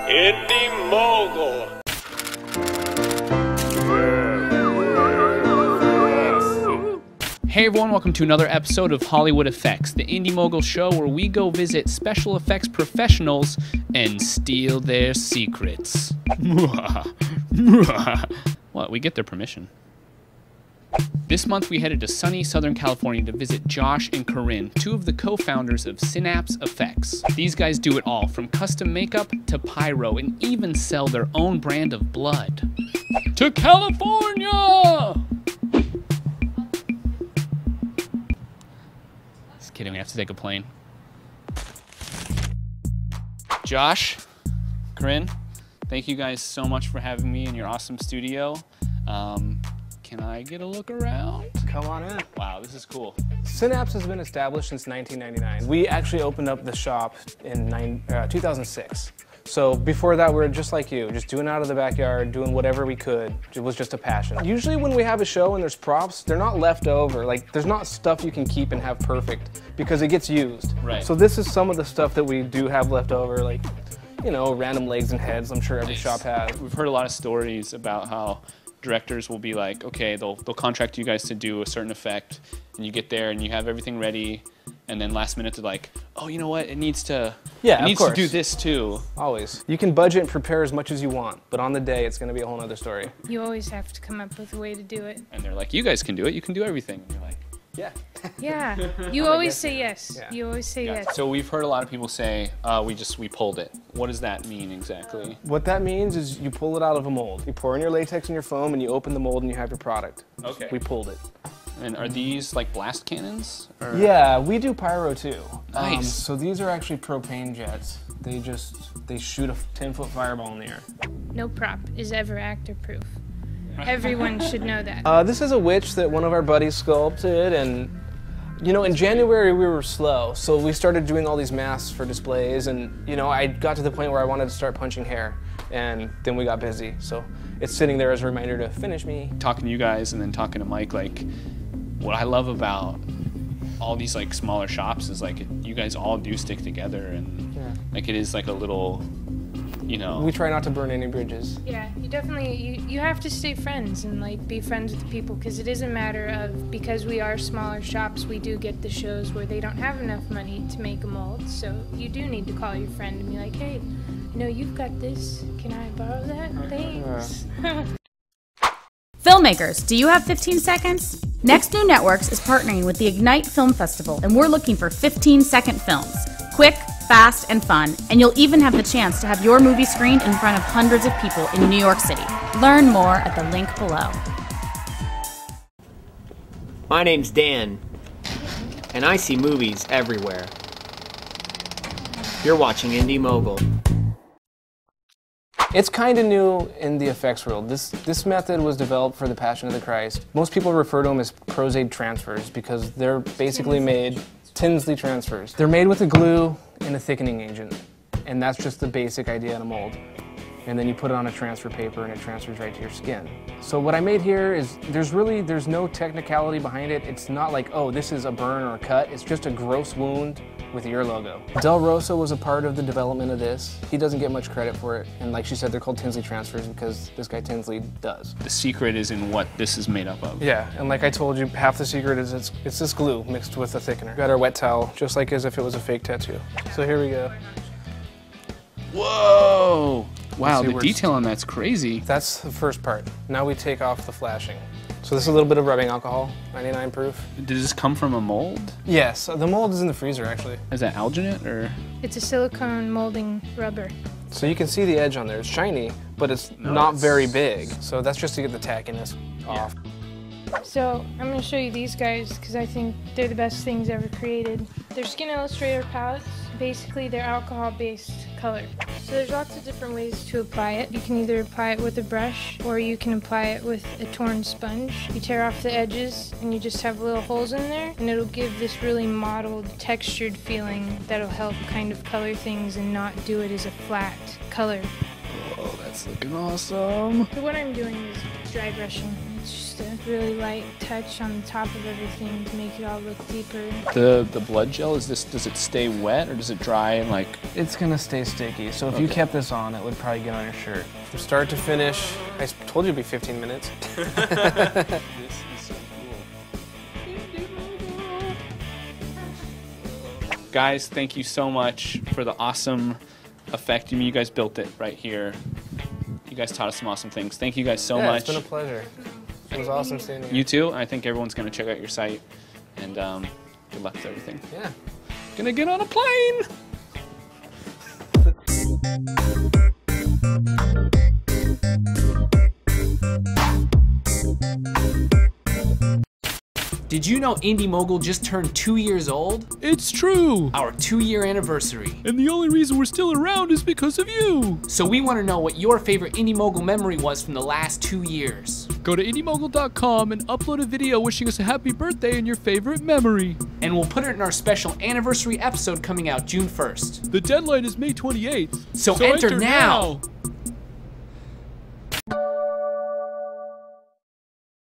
Indie Mogul. Hey everyone, welcome to another episode of Hollywood Effects, the Indie Mogul show where we go visit special effects professionals and steal their secrets. What, we get their permission. This month we headed to sunny Southern California to visit Josh and Corinne, two of the co-founders of Synapse FX. These guys do it all, from custom makeup to pyro, and even sell their own brand of blood. To California! Just kidding, we have to take a plane. Josh, Corinne, thank you guys so much for having me in your awesome studio. Can I get a look around? Come on in. Wow, this is cool. Synapse has been established since 1999. We actually opened up the shop in 2006. So before that, we were just like you, just doing out of the backyard, doing whatever we could. It was just a passion. Usually when we have a show and there's props, they're not left over. Like, there's not stuff you can keep and have perfect because it gets used. Right. So this is some of the stuff that we do have left over, like, you know, random legs and heads. I'm sure every shop has. We've heard a lot of stories about how directors will be like, okay, they'll contract you guys to do a certain effect, and you get there and you have everything ready, and then last minute they're like, oh, you know what, it needs to do this too. Always. You can budget and prepare as much as you want, but on the day it's going to be a whole other story. You always have to come up with a way to do it. And they're like, you guys can do it, you can do everything. And you're like, Yeah. Yeah. You always say yes. Yeah. You always say yes. So we've heard a lot of people say, we pulled it. What does that mean exactly? What that means is you pull it out of a mold. You pour in your latex and your foam and you open the mold and you have your product. Okay. We pulled it. And are these like blast cannons? Or? Yeah, we do pyro too. Nice. So these are actually propane jets. They shoot a 10-foot fireball in the air. No prop is ever actor proof. Everyone should know that. This is a witch that one of our buddies sculpted, and you know, in January we were slow, so we started doing all these masks for displays, and you know, I got to the point where I wanted to start punching hair, and then we got busy, so it's sitting there as a reminder to finish me. Talking to you guys and then talking to Mike, like, what I love about all these like smaller shops is like you guys all do stick together, and like it is like a little, you know. We try not to burn any bridges. Yeah, you definitely, you have to stay friends and like be friends with the people, because it is a matter of, because we are smaller shops, we do get the shows where they don't have enough money to make a mold, so you do need to call your friend and be like, hey, you know, you've got this, can I borrow that? Thanks. Filmmakers, do you have 15 seconds? Next New Networks is partnering with the Ignite Film Festival, and we're looking for 15-second films. Quick, fast, and fun, and you'll even have the chance to have your movie screened in front of hundreds of people in New York City. Learn more at the link below. My name's Dan, and I see movies everywhere. You're watching Indie Mogul. It's kind of new in the effects world. This method was developed for the Passion of the Christ. Most people refer to them as Prosthetic transfers because they're basically made Tinsley transfers. They're made with a glue and a thickening agent, and that's just the basic idea in a mold. And then you put it on a transfer paper and it transfers right to your skin. So what I made here is, there's no technicality behind it. It's not like, oh, this is a burn or a cut. It's just a gross wound with your logo. Del Rosa was a part of the development of this. He doesn't get much credit for it. And like she said, they're called Tinsley transfers because this guy Tinsley does. The secret is in what this is made up of. Yeah, and like I told you, half the secret is it's this glue mixed with a thickener. Got our wet towel, just like as if it was a fake tattoo. So here we go. Whoa! Wow, the where detail on that's crazy. That's the first part. Now we take off the flashing. So this is a little bit of rubbing alcohol, 99 proof. Does this come from a mold? Yes, the mold is in the freezer actually. Is that alginate or? It's a silicone molding rubber. So you can see the edge on there. It's shiny, but it's not very big. So that's just to get the tackiness off. So I'm going to show you these guys because I think they're the best things ever created. They're Skin Illustrator palettes. Basically, they're alcohol-based color. So there's lots of different ways to apply it. You can either apply it with a brush or you can apply it with a torn sponge. You tear off the edges and you just have little holes in there, and it'll give this really mottled, textured feeling that'll help kind of color things and not do it as a flat color. Oh, that's looking awesome. So what I'm doing is dry brushing. It's just just a really light touch on the top of everything to make it all look deeper. The blood gel, does it stay wet or does it dry and like? It's gonna stay sticky, so if you kept this on, it would probably get on your shirt. From start to finish, I told you it'd be 15 minutes. This is so cool. Guys, thank you so much for the awesome effect. I mean, you guys built it right here. You guys taught us some awesome things. Thank you guys so much. It's been a pleasure. It was awesome seeing you. You too. I think everyone's going to check out your site. And good luck with everything. Yeah. Gonna get on a plane. Did you know Indie Mogul just turned 2 years old? It's true. Our 2-year anniversary. And the only reason we're still around is because of you. So we want to know what your favorite Indie Mogul memory was from the last 2 years. Go to indiemogul.com and upload a video wishing us a happy birthday and your favorite memory. And we'll put it in our special anniversary episode coming out June 1st. The deadline is May 28th. So enter now.